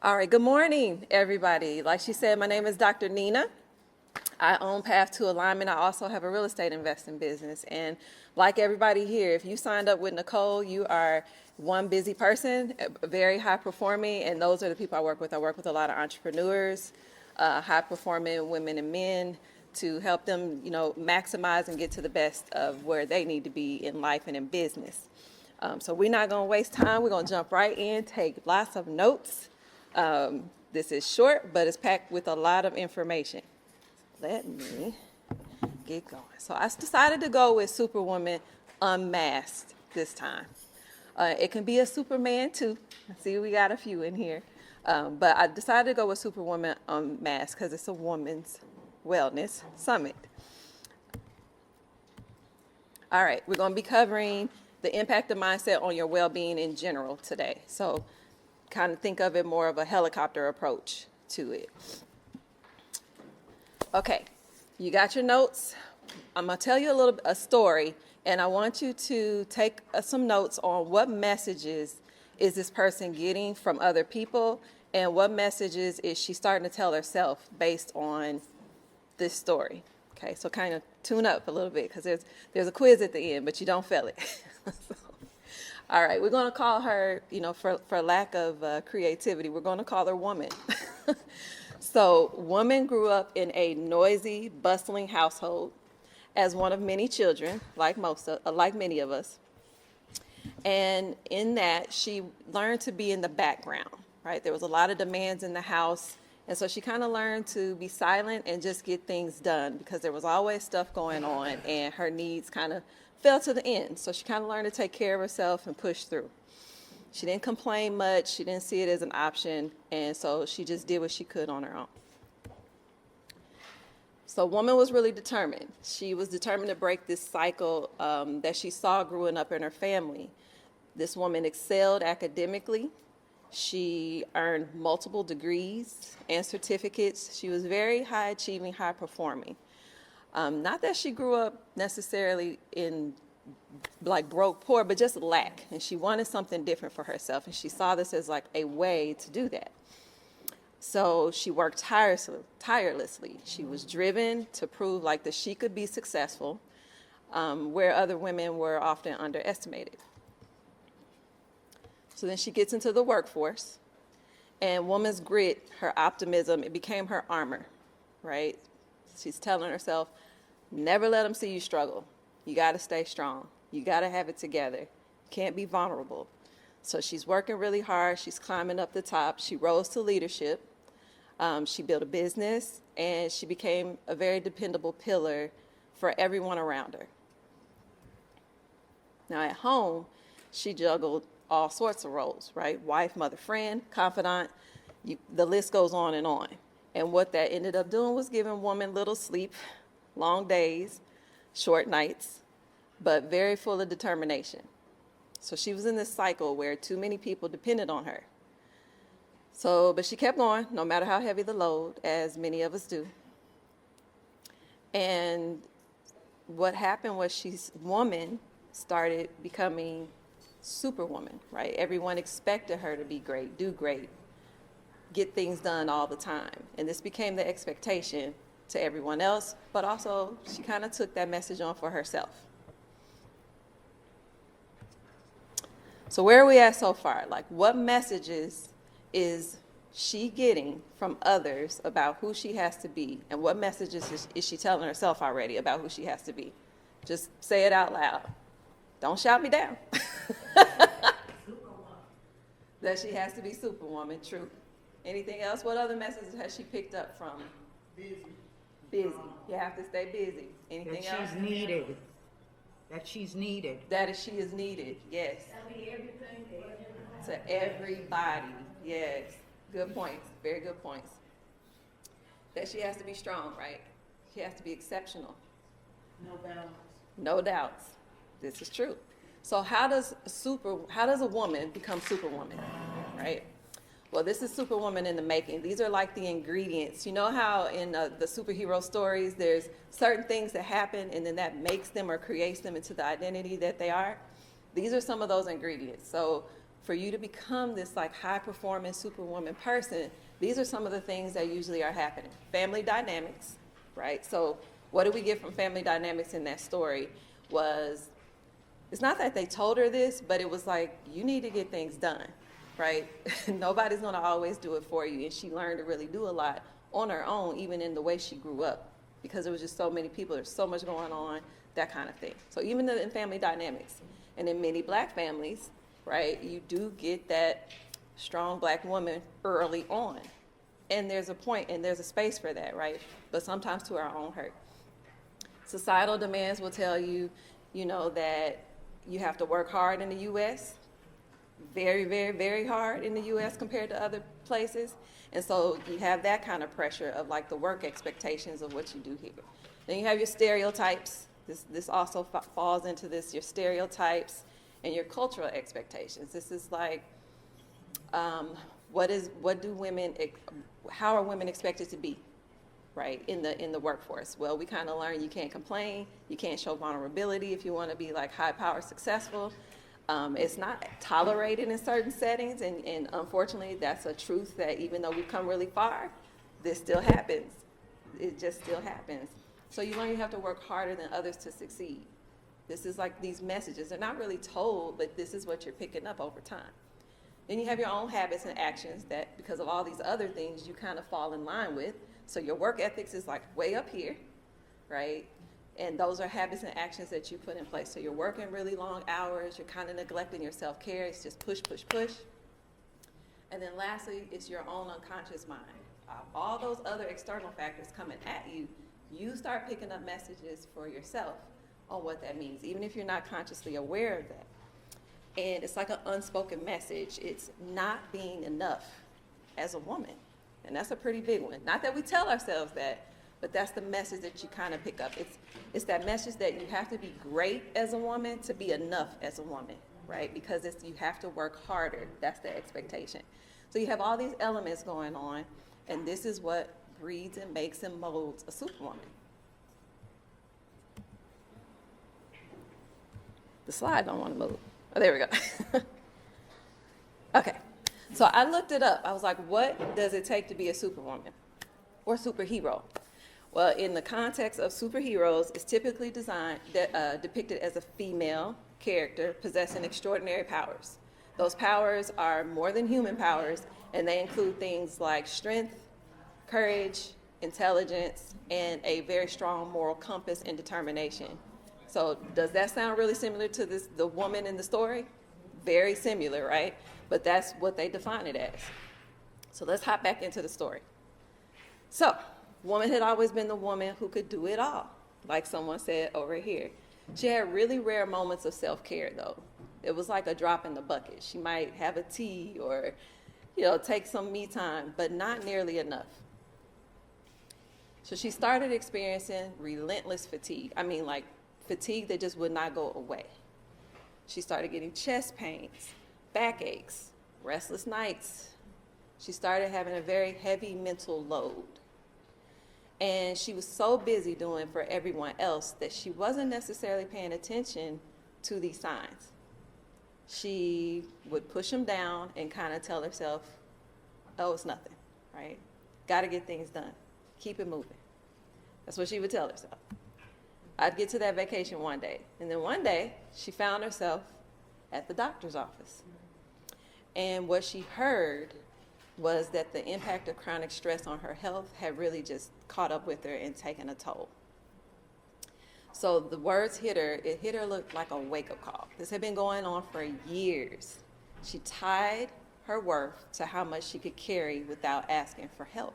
All right, good morning, everybody. Like she said, my name is Dr. Nina. I own Path to Alignment. I also have a real estate investing business. And like everybody here, if you signed up with Nicole, you are one busy person, very high performing, and those are the people I work with. I work with a lot of entrepreneurs, high performing women and men to help them, maximize and get to the best of where they need to be in life and in business. So we're not going to waste time. We're going to jump right in, take lots of notes. This is short, but it's packed with a lot of information. Let me get going. So I decided to go with Superwoman Unmasked this time. It can be a Superman too. I see we got a few in here. But I decided to go with Superwoman Unmasked because it's a woman's wellness summit. All right, we're going to be covering the impact of mindset on your well-being in general today. So kind of think of it more of a helicopter approach to it. Okay, you got your notes. I'm going to tell you a story, and I want you to take some notes on what messages is this person getting from other people, and what messages is she starting to tell herself based on this story. Okay, so kind of tune up a little bit because there's a quiz at the end, but you don't fail it. All right, we're going to call her, for lack of creativity, we're going to call her Woman. So, Woman grew up in a noisy, bustling household as one of many children, like many of us. And in that, she learned to be in the background, right? There was a lot of demands in the house, and so she kind of learned to be silent and just get things done because there was always stuff going on, and her needs kind of fell to the end. So she kind of learned to take care of herself and push through. She didn't complain much. She didn't see it as an option. And so she just did what she could on her own. So Woman was really determined. She was determined to break this cycle that she saw growing up in her family. This woman excelled academically. She earned multiple degrees and certificates. She was very high achieving, high performing. Not that she grew up necessarily in like broke, poor, but just lack. And she wanted something different for herself. And she saw this as like a way to do that. So she worked tirelessly. She was driven to prove like that she could be successful, where other women were often underestimated. So then she gets into the workforce, and Woman's grit, her optimism, it became her armor, right? She's telling herself, never let them see you struggle. You got to stay strong. You got to have it together. Can't be vulnerable. So she's working really hard. She's climbing up the top. She rose to leadership. She built a business, and she became a very dependable pillar for everyone around her. Now at home, she juggled all sorts of roles, right? Wife, mother, friend, confidant. The list goes on and on. And what that ended up doing was giving Woman little sleep, long days, short nights, but very full of determination. So she was in this cycle where too many people depended on her. But she kept going, no matter how heavy the load, as many of us do. And what happened was Woman started becoming Superwoman, right? Everyone expected her to be great, do great, get things done all the time. And this became the expectation to everyone else, but also she kind of took that message on for herself. So where are we at so far? Like, what messages is she getting from others about who she has to be? And what messages is she telling herself already about who she has to be? Just say it out loud. Don't shout me down. That she has to be Superwoman, true. Anything else? What other messages has she picked up from? Busy. Busy. You have to stay busy. Anything that else? She's needed. That she's needed. She is needed, yes. Everything To everybody, yes. Good points, very good points. That she has to be strong, right? She has to be exceptional. No balance. No doubts. This is true. So how does a woman become Superwoman, right? Well, this is Superwoman in the making. These are like the ingredients. You know how in the superhero stories, there's certain things that happen and then that makes them or creates them into the identity that they are? These are some of those ingredients. So for you to become this like high performing superwoman person, these are some of the things that usually are happening. Family dynamics, right? So what do we get from family dynamics in that story was, it's not that they told her this, but it was like, you need to get things done, right? Nobody's gonna always do it for you. And she learned to really do a lot on her own, even in the way she grew up, because there was just so many people, there's so much going on, that kind of thing. So even in family dynamics, and in many black families, right, you do get that strong black woman early on. And there's a point and there's a space for that, right? But sometimes to our own hurt. Societal demands will tell you, that you have to work hard in the U.S., very, very, very hard in the U.S. compared to other places. And so you have that kind of pressure of like the work expectations of what you do here. Then you have your stereotypes. This also falls into this, your stereotypes and your cultural expectations. This is like, how are women expected to be, right, in the workforce? Well, we kind of learn you can't complain, you can't show vulnerability if you want to be like high power successful. It's not tolerated in certain settings, and unfortunately, that's a truth that even though we've come really far, this still happens. It just still happens. So you learn you have to work harder than others to succeed. This is like these messages. They're not really told, but this is what you're picking up over time. Then you have your own habits and actions that, because of all these other things, you kind of fall in line with. So your work ethics is like way up here, right? And those are habits and actions that you put in place. So you're working really long hours, you're kind of neglecting your self-care, it's just push, push, push. And then lastly, it's your own unconscious mind. All those other external factors coming at you, you start picking up messages for yourself on what that means, even if you're not consciously aware of that. And it's like an unspoken message. It's not being enough as a woman. And that's a pretty big one. Not that we tell ourselves that, but that's the message that you kind of pick up. It's that message that you have to be great as a woman to be enough as a woman, right? Because you have to work harder. That's the expectation. So you have all these elements going on, and this is what breeds and makes and molds a superwoman. The slide don't want to move. Oh, there we go. Okay, so I looked it up. I was like, what does it take to be a superwoman or superhero? Well, in the context of superheroes, it's typically depicted as a female character possessing extraordinary powers. Those powers are more than human powers, and they include things like strength, courage, intelligence, and a very strong moral compass and determination. So does that sound really similar to the woman in the story? Very similar, right? But that's what they define it as. So let's hop back into the story. So, woman had always been the woman who could do it all, like someone said over here. She had really rare moments of self-care, though. It was like a drop in the bucket. She might have a tea or, take some me time, but not nearly enough. So she started experiencing relentless fatigue. I mean, like fatigue that just would not go away. She started getting chest pains, backaches, restless nights. She started having a very heavy mental load. And she was so busy doing for everyone else that she wasn't necessarily paying attention to these signs. She would push them down and kind of tell herself, oh, it's nothing, right? Got to get things done. Keep it moving. That's what she would tell herself. I'd get to that vacation one day. And then one day, she found herself at the doctor's office. And what she heard was that the impact of chronic stress on her health had really just caught up with her and taken a toll. So the words hit her looked like a wake-up call. This had been going on for years. She tied her worth to how much she could carry without asking for help.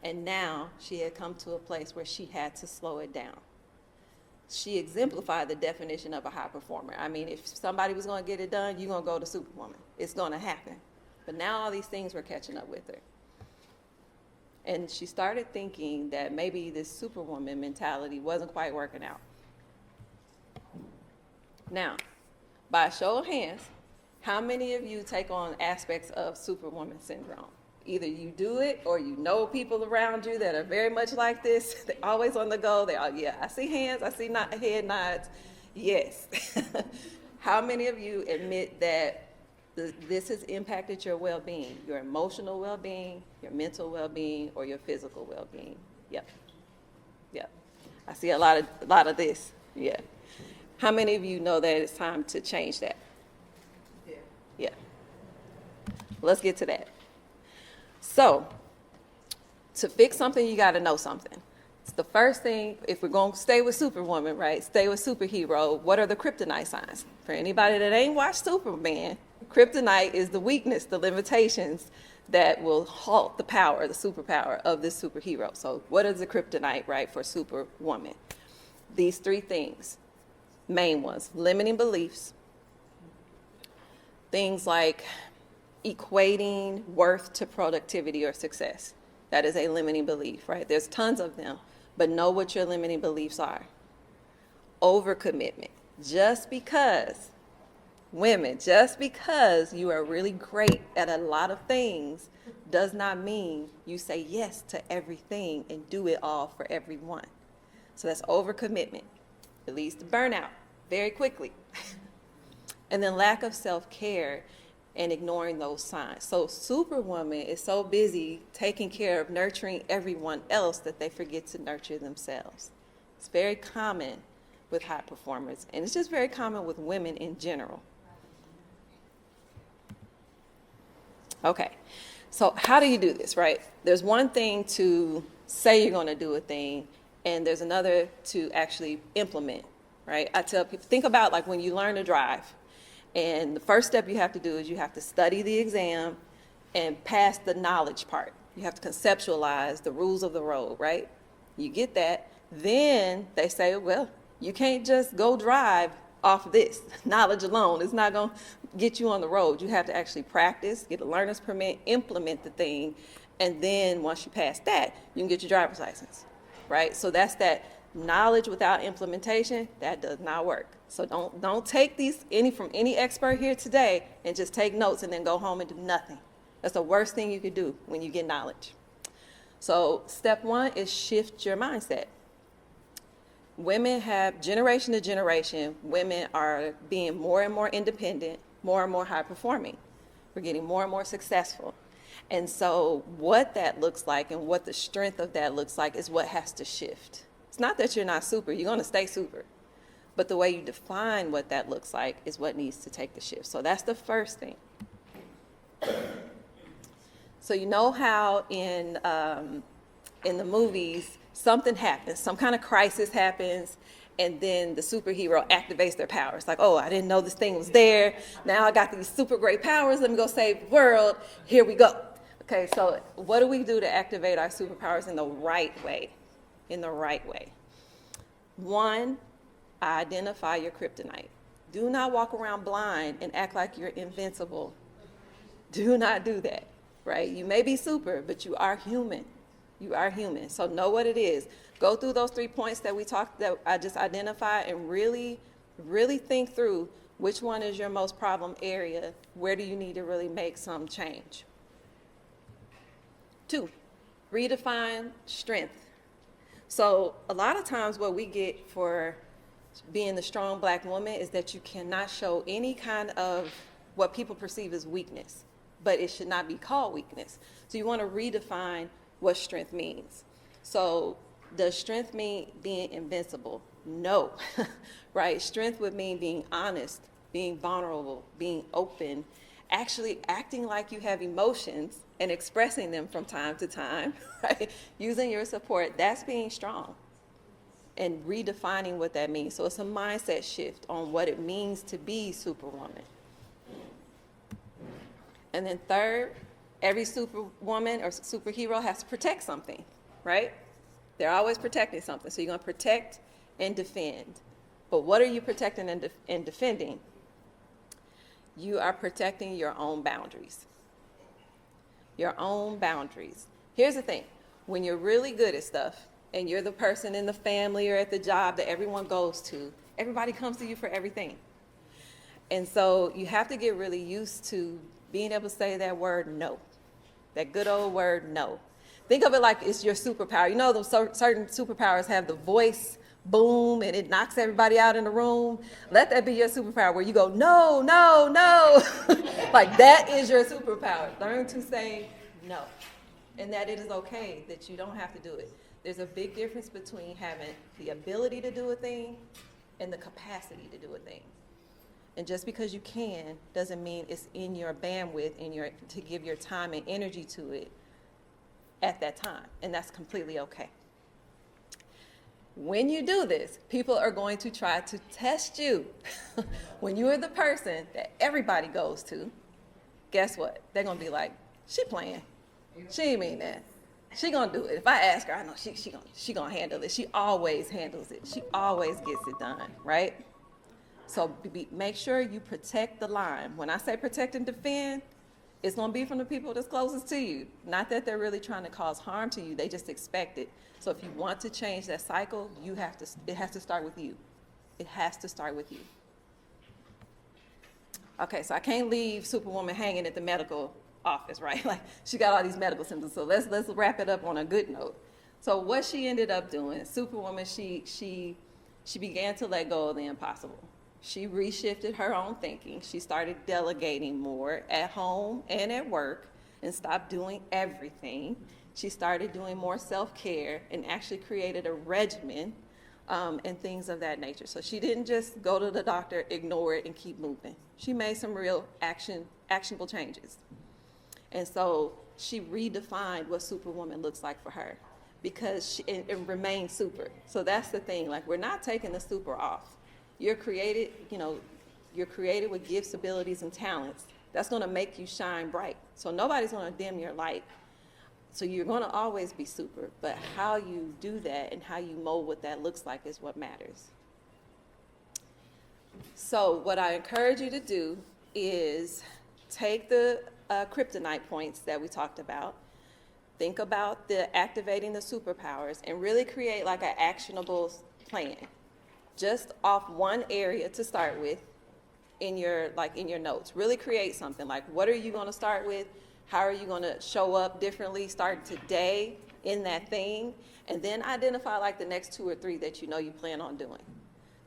And now she had come to a place where she had to slow it down. She exemplified the definition of a high performer. I mean, if somebody was going to get it done, you're going to go to Superwoman. It's going to happen. But now all these things were catching up with her. And she started thinking that maybe this Superwoman mentality wasn't quite working out. Now, by a show of hands, how many of you take on aspects of Superwoman syndrome? Either you do it or you know people around you that are very much like this. They're always on the go. Yeah, I see hands, I see head nods. Yes. How many of you admit that this has impacted your well-being, your emotional well-being, your mental well-being, or your physical well-being. Yep. Yep. I see a lot of this. Yeah. How many of you know that it's time to change that? Yeah. Yeah. Let's get to that. So, to fix something, you got to know something. It's the first thing, if we're going to stay with Superwoman, right? Stay with superhero. What are the kryptonite signs? For anybody that ain't watched Superman, kryptonite is the weakness, the limitations that will halt the power, the superpower of this superhero. So what is the kryptonite, right, for Superwoman? These three things, main ones: limiting beliefs, things like equating worth to productivity or success. That is a limiting belief, right? There's tons of them, but know what your limiting beliefs are. Overcommitment. Just because, women, just because you are really great at a lot of things does not mean you say yes to everything and do it all for everyone. So that's overcommitment. It leads to burnout very quickly. And then lack of self-care and ignoring those signs. So Superwoman is so busy taking care of nurturing everyone else that they forget to nurture themselves. It's very common with high performers, and it's just very common with women in general. Okay, so how do you do this, right? There's one thing to say you're going to do a thing, and there's another to actually implement, right? I tell people, think about like when you learn to drive. And the first step you have to do is you have to study the exam and pass the knowledge part. You have to conceptualize the rules of the road, right? You get that. Then they say, well, you can't just go drive off this. Knowledge alone is not going to get you on the road. You have to actually practice, get a learner's permit, implement the thing, and then once you pass that, you can get your driver's license, right? So that's that knowledge without implementation. That does not work. So don't take these from any expert here today and just take notes and then go home and do nothing. That's the worst thing you could do when you get knowledge. So step one is shift your mindset. Women have, generation to generation, women are being more and more independent, more and more high performing. We're getting more and more successful. And so what that looks like and what the strength of that looks like is what has to shift. It's not that you're not super, you're going to stay super. But the way you define what that looks like is what needs to take the shift. So that's the first thing. So you know how in the movies, something happens, some kind of crisis happens, and then the superhero activates their powers. Like, oh, I didn't know this thing was there. Now I got these super great powers. Let me go save the world. Here we go. Okay, so what do we do to activate our superpowers in the right way? In the right way. One, identify your kryptonite. Do not walk around blind and act like you're invincible. Do not do that, right? You may be super, but you are human. You are human. So know what it is. Go through those 3 points that I just identified, and really, really think through which one is your most problem area. Where do you need to really make some change? 2, redefine strength. So a lot of times what we get for being the strong black woman is that you cannot show any kind of what people perceive as weakness, but it should not be called weakness. So you want to redefine what strength means. So does strength mean being invincible? No, right? Strength would mean being honest, being vulnerable, being open, actually acting like you have emotions and expressing them from time to time, right? Using your support, that's being strong. And redefining what that means. So it's a mindset shift on what it means to be Superwoman. And then third, every Superwoman or superhero has to protect something, right? They're always protecting something. So you're going to protect and defend. But what are you protecting and defending? You are protecting your own boundaries. Your own boundaries. Here's the thing. When you're really good at stuff, and you're the person in the family or at the job that everyone goes to, everybody comes to you for everything. And so you have to get really used to being able to say that word no, that good old word no. Think of it like it's your superpower. You know, those certain superpowers have the voice boom, and it knocks everybody out in the room. Let that be your superpower where you go, no, no, no. Like that is your superpower. Learn to say no. And that it is okay that you don't have to do it. There's a big difference between having the ability to do a thing and the capacity to do a thing. And just because you can doesn't mean it's in your bandwidth, to give your time and energy to it at that time. And that's completely okay. When you do this, people are going to try to test you. When you are the person that everybody goes to, guess what? They're going to be like, she playing. She ain't mean that. She gonna do it. If I ask her, I know she gonna handle it. She always handles it. She always gets it done, right? So make sure you protect the line. When I say protect and defend, it's gonna be from the people that's closest to you. Not that they're really trying to cause harm to you. They just expect it. So if you want to change that cycle, it has to start with you. It has to start with you. Okay, so I can't leave Superwoman hanging at the medical office, right? Like she got all these medical symptoms. So let's wrap it up on a good note. So what she ended up doing, Superwoman, she began to let go of the impossible. She reshifted her own thinking. She started delegating more at home and at work and stopped doing everything. She started doing more self-care and actually created a regimen and things of that nature. So she didn't just go to the doctor, ignore it, and keep moving. She made some real actionable changes. And so she redefined what Superwoman looks like for her because it remains super. So that's the thing. Like, we're not taking the super off. You're created with gifts, abilities, and talents. That's going to make you shine bright. So nobody's going to dim your light. So you're going to always be super. But how you do that and how you mold what that looks like is what matters. So what I encourage you to do is take the kryptonite points that we talked about. Think about activating the superpowers and really create like an actionable plan. Just off one area to start with in your notes. Really create something like, what are you going to start with? How are you going to show up differently? Start today in that thing, and then identify like the next 2 or 3 that you know you plan on doing.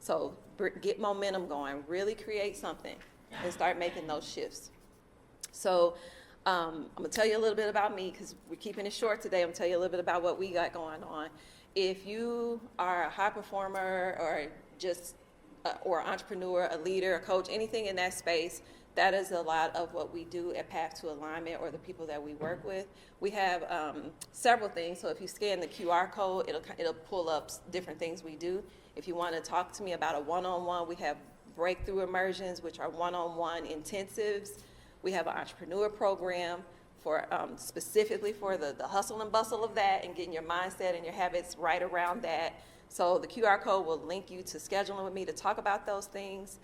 So get momentum going. Really create something and start making those shifts. So I'm going to tell you a little bit about me because we're keeping it short today. I'm going to tell you a little bit about what we got going on. If you are a high performer or just or entrepreneur, a leader, a coach, anything in that space, that is a lot of what we do at Path to Alignment or the people that we work with. We have several things. So if you scan the QR code, it'll pull up different things we do. If you want to talk to me about a one-on-one, we have breakthrough immersions, which are one-on-one intensives. We have an entrepreneur program for specifically for the hustle and bustle of that and getting your mindset and your habits right around that. So the QR code will link you to scheduling with me to talk about those things.